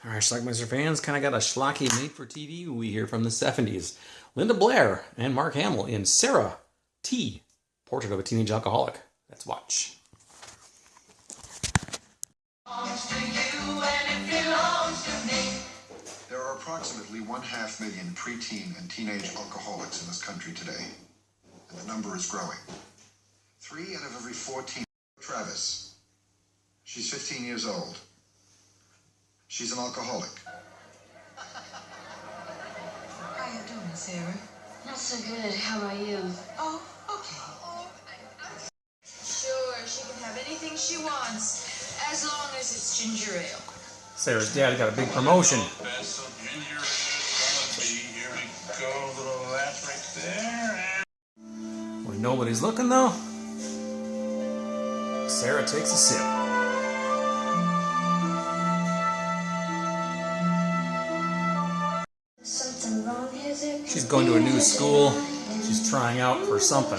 All right, Schlockmeister fans, kind of got a schlocky made-for-TV movie here from the 70s. Linda Blair and Mark Hamill in Sarah T, Portrait of a Teenage Alcoholic. Let's watch. There are approximately 1/2 million preteen and teenage alcoholics in this country today, and the number is growing. 3 out of every 14. Travis. She's 15 years old. She's an alcoholic. How you doing, Sarah? Not so good. How about you? Oh, okay. Sure, she can have anything she wants, as long as it's ginger ale. Sarah's dad got a big promotion. When nobody's looking, though, Sarah takes a sip. Something wrong here, there? She's going to a new school. She's trying out for something.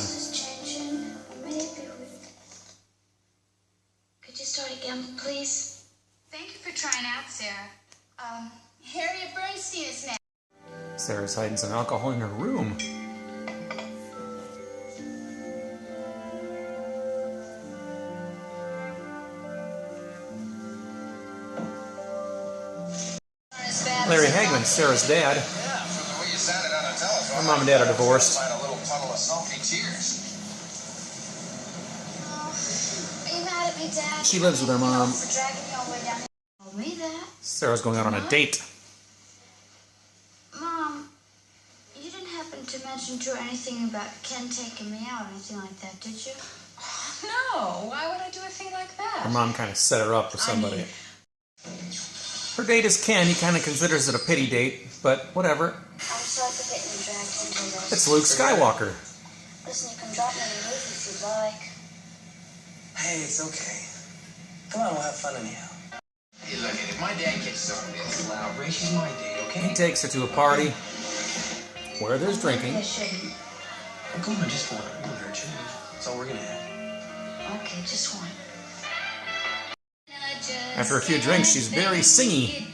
Could you start again, please? Thank you for trying out, Sarah. Harriet Bernstein is next. Sarah's hiding some alcohol in her room. Larry Hagman, Sarah's dad. Her mom and dad are divorced. Are you mad at me, Dad? She lives with her mom. For dragging me all the way down here. Told me that. Sarah's going out on a date. Mom, you didn't happen to mention to her anything about Ken taking me out or anything like that, did you? No, why would I do a thing like Her that? mom kind of set her up with somebody. Her date is Ken. He kind of considers it a pity date, but whatever. I'm sorry for getting you dragged into this. It's Luke Skywalker. Listen, you can drop me in the roof if you'd like. Hey, it's okay. Come on, we'll have fun anyhow. Hey, look, if my dad gets something this loud, Ray, she's my date, okay? He takes her to a party where there's drinking. I shouldn't. Oh, come on, just one. It won't hurt you. That's all we're gonna have. Okay, just one. After a few drinks, she's very singy.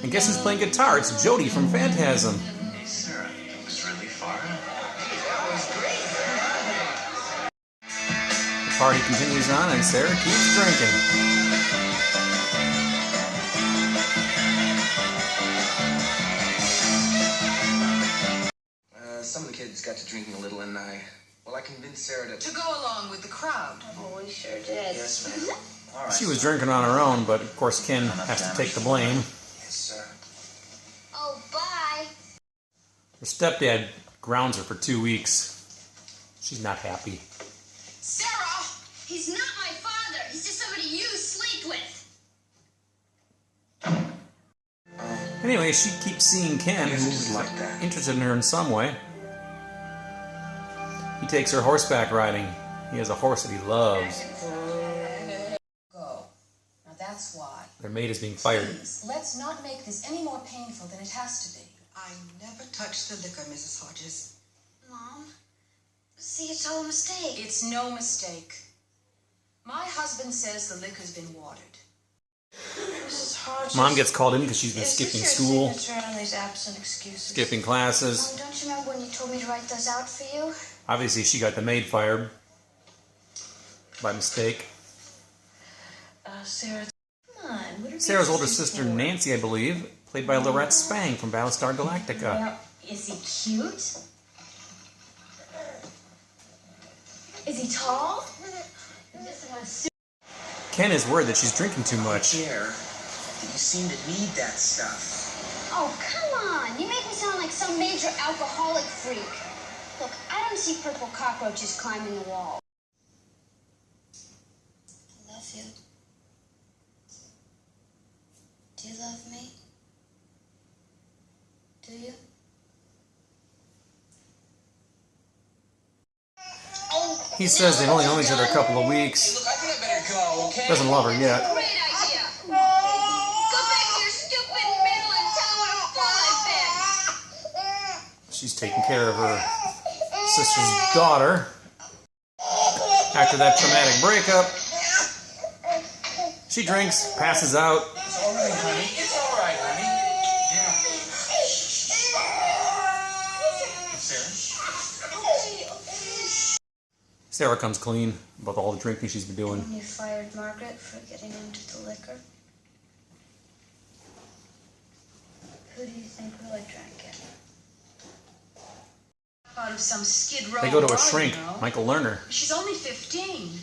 And guess who's playing guitar? It's Jody from Phantasm. Hey, Sarah, it was really far. That was great. The party continues on, and Sarah keeps drinking. Some of the kids got to drinking a little, and I convinced Sarah To go along with the crowd. Oh, we sure did. Yes, ma'am. All right. She was drinking on her own, but of course Ken has to take the blame. Yes, sir. Oh, bye. Her stepdad grounds her for 2 weeks. She's not happy. Sarah! He's not my father. He's just somebody you sleep with. Anyway, she keeps seeing Ken, who's like that. interested in her in some way. He takes her horseback riding. He has a horse that he loves. Go. Now that's why. Their maid is being fired. Please, let's not make this any more painful than it has to be. I never touched the liquor, Mrs. Hodges. Mom, see, it's all a mistake. It's no mistake. My husband says the liquor's been watered. Mrs. Hodges. Mom gets called in because she's been Is skipping this school, your signature on these absent excuses? skipping classes. Mom, don't you remember when you told me to write those out for you? Obviously, she got the maid fired by mistake. Sarah, come on. What are we Sarah's older listening sister, for? Nancy, I believe, played by Lorette Spang from Battlestar Galactica. Well, is he cute? Is he tall? Ken is worried that she's drinking too much. Here, you seem to need that stuff. Oh, come on. You make me sound like some major alcoholic freak. Look, I don't see purple cockroaches climbing the wall. I love you. Do you love me? Do you? He says they've only known each other a couple of weeks. Look, I think I better go, okay? Doesn't love her yet. Great idea. Go back to your stupid middle and tell her what a fool I've been. She's taking care of her sister's daughter after that traumatic breakup. She drinks, passes out. It's all right, honey. Sarah comes clean about all the drinking she's been doing. And you fired Margaret for getting into the liquor? Who do you think really drank it? Out of some skid row. They go to a bar, shrink, you know. Michael Lerner. She's only 15.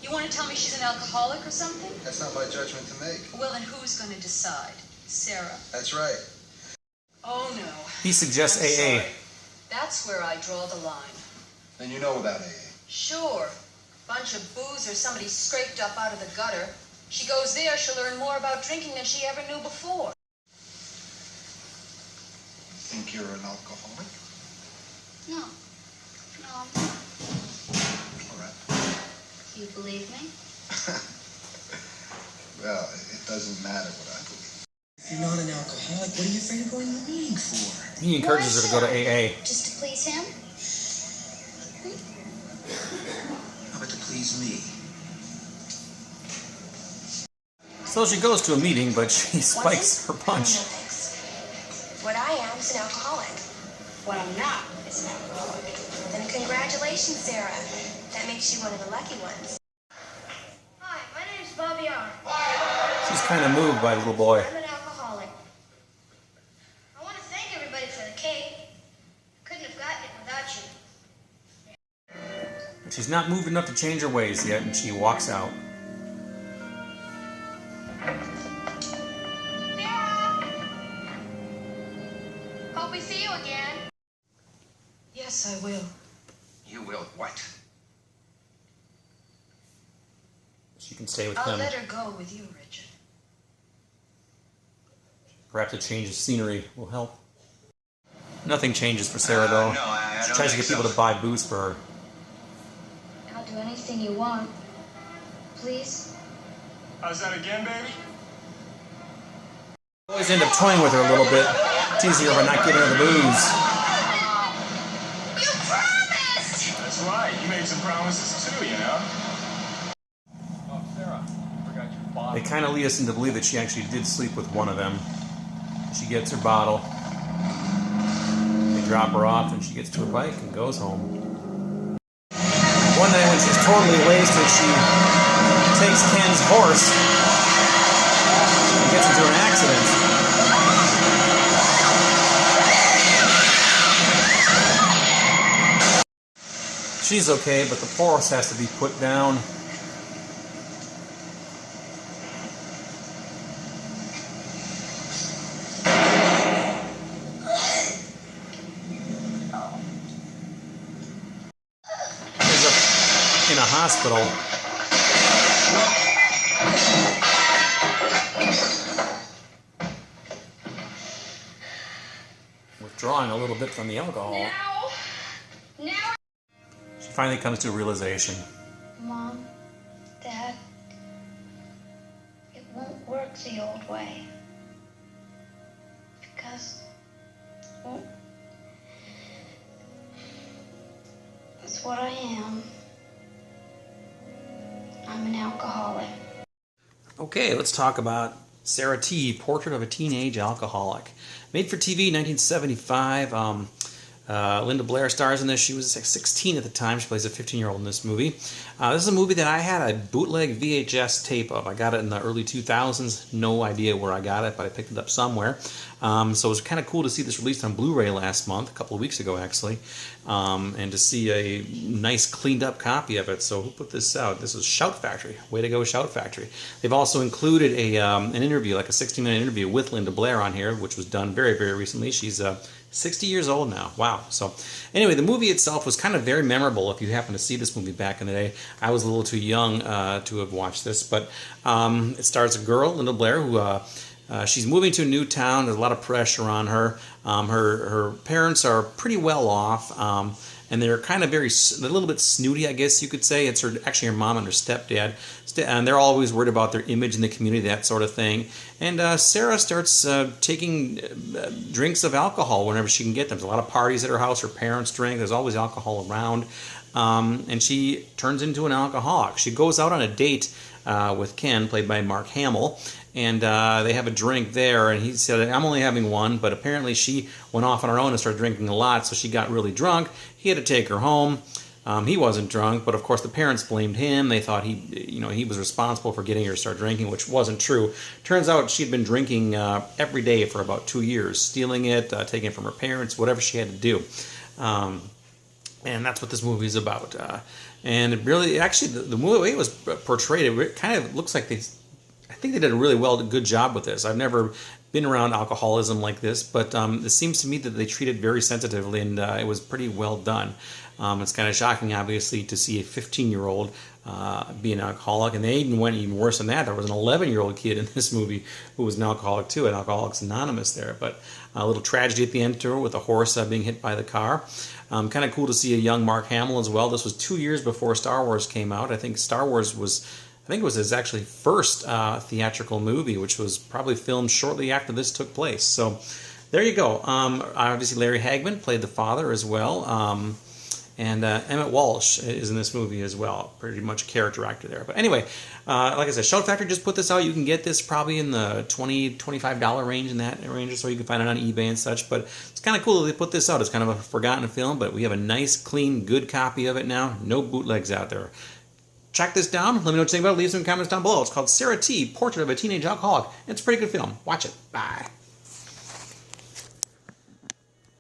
You want to tell me she's an alcoholic or something? That's not my judgment to make. Well, then who's going to decide? Sarah. That's right. Oh, no. He suggests I'm AA. sorry. That's where I draw the line. Then you know about AA. Sure. Bunch of booze or somebody scraped up out of the gutter. She goes there, she'll learn more about drinking than she ever knew before. You think you're an alcoholic? No. No, I'm not. All right. You believe me? Well, it doesn't matter what I believe. If you're not an alcoholic, what are you afraid of going to the meeting for? He encourages her to go to AA. Just to please him? How about to please me? So she goes to a meeting, but she spikes her punch. What I am is an alcoholic. What I'm not is an alcoholic. Then congratulations, Sarah. That makes you one of the lucky ones. Hi, my name's Bobby R. She's kind of moved by the little boy. I'm an alcoholic. I want to thank everybody for the cake. Couldn't have gotten it without you. But she's not moved enough to change her ways yet, and she walks out. Hope we see you again. Yes, I will. You will what? She can stay with I'll him. let her go with you, Richard. Perhaps a change of scenery will help. Nothing changes for Sarah, though. No, I She don't tries to think get people to buy booze for her. I'll do anything you want. Please? How's that again, baby? Always end up toying with her a little bit, teasing her by not giving her the booze. You promised! That's right. You made some promises too, you know. Oh, Sarah, I forgot your bottle. They kind of lead us into believe that she actually did sleep with one of them. She gets her bottle. They drop her off, and she gets to her bike and goes home. One night when she's totally wasted, she takes Ken's horse and gets into an accident. She's okay, but the horse has to be put down. She's up in a hospital. Withdrawing a little bit from the alcohol. Now? She finally comes to a realization. Mom, Dad, it won't work the old way. Because, well, that's what I am. I'm an alcoholic. Okay, let's talk about Sarah T., Portrait of a Teenage Alcoholic. Made for TV, 1975. Linda Blair stars in this. She was 16 at the time. She plays a 15-year-old in this movie. This is a movie that I had a bootleg VHS tape of. I got it in the early 2000s. No idea where I got it, but I picked it up somewhere. So it was kind of cool to see this released on Blu-ray last month, a couple of weeks ago actually, and to see a nice cleaned up copy of it. So who put this out? This is Shout Factory. Way to go, Shout Factory. They've also included an interview, like a 60-minute interview with Linda Blair on here, which was done very, very recently. She's 60 years old now. Wow. So anyway, the movie itself was kind of very memorable if you happen to see this movie back in the day. I was a little too young to have watched this, but it stars a girl, Linda Blair, who she's moving to a new town. There's a lot of pressure on her. Her parents are pretty well off, and they're kind of a little bit snooty, I guess you could say. It's actually her mom and her stepdad, and they're always worried about their image in the community, that sort of thing. And Sarah starts taking drinks of alcohol whenever she can get them. There's a lot of parties at her house. Her parents drink. There's always alcohol around. And she turns into an alcoholic. She goes out on a date with Ken, played by Mark Hamill, and they have a drink there, and he said, I'm only having one, but apparently she went off on her own and started drinking a lot, so she got really drunk. He had to take her home. He wasn't drunk, but of course the parents blamed him. They thought he was responsible for getting her to start drinking, which wasn't true. Turns out she'd been drinking every day for about 2 years, stealing it, taking it from her parents, whatever she had to do. And that's what this movie is about. And it really, actually, the way it was portrayed, it kind of looks like I think they did a really good job with this. I've never been around alcoholism like this, but it seems to me that they treat it very sensitively, and it was pretty well done. It's kind of shocking, obviously, to see a 15-year-old be an alcoholic, and they even went even worse than that. There was an 11-year-old kid in this movie who was an alcoholic too, an Alcoholics Anonymous there. But a little tragedy at the end to her with a horse being hit by the car. Kind of cool to see a young Mark Hamill as well. This was 2 years before Star Wars came out. I think it was his actually first theatrical movie, which was probably filmed shortly after this took place. So there you go. Obviously, Larry Hagman played the father as well. And Emmett Walsh is in this movie as well. Pretty much a character actor there. But anyway, like I said, Shout Factory just put this out. You can get this probably in the $20, $25 range, in that range, so you can find it on eBay and such. But it's kind of cool that they put this out. It's kind of a forgotten film, but we have a nice, clean, good copy of it now. No bootlegs out there. Check this down. Let me know what you think about it. Leave some comments down below. It's called Sarah T, Portrait of a Teenage Alcoholic. It's a pretty good film. Watch it. Bye.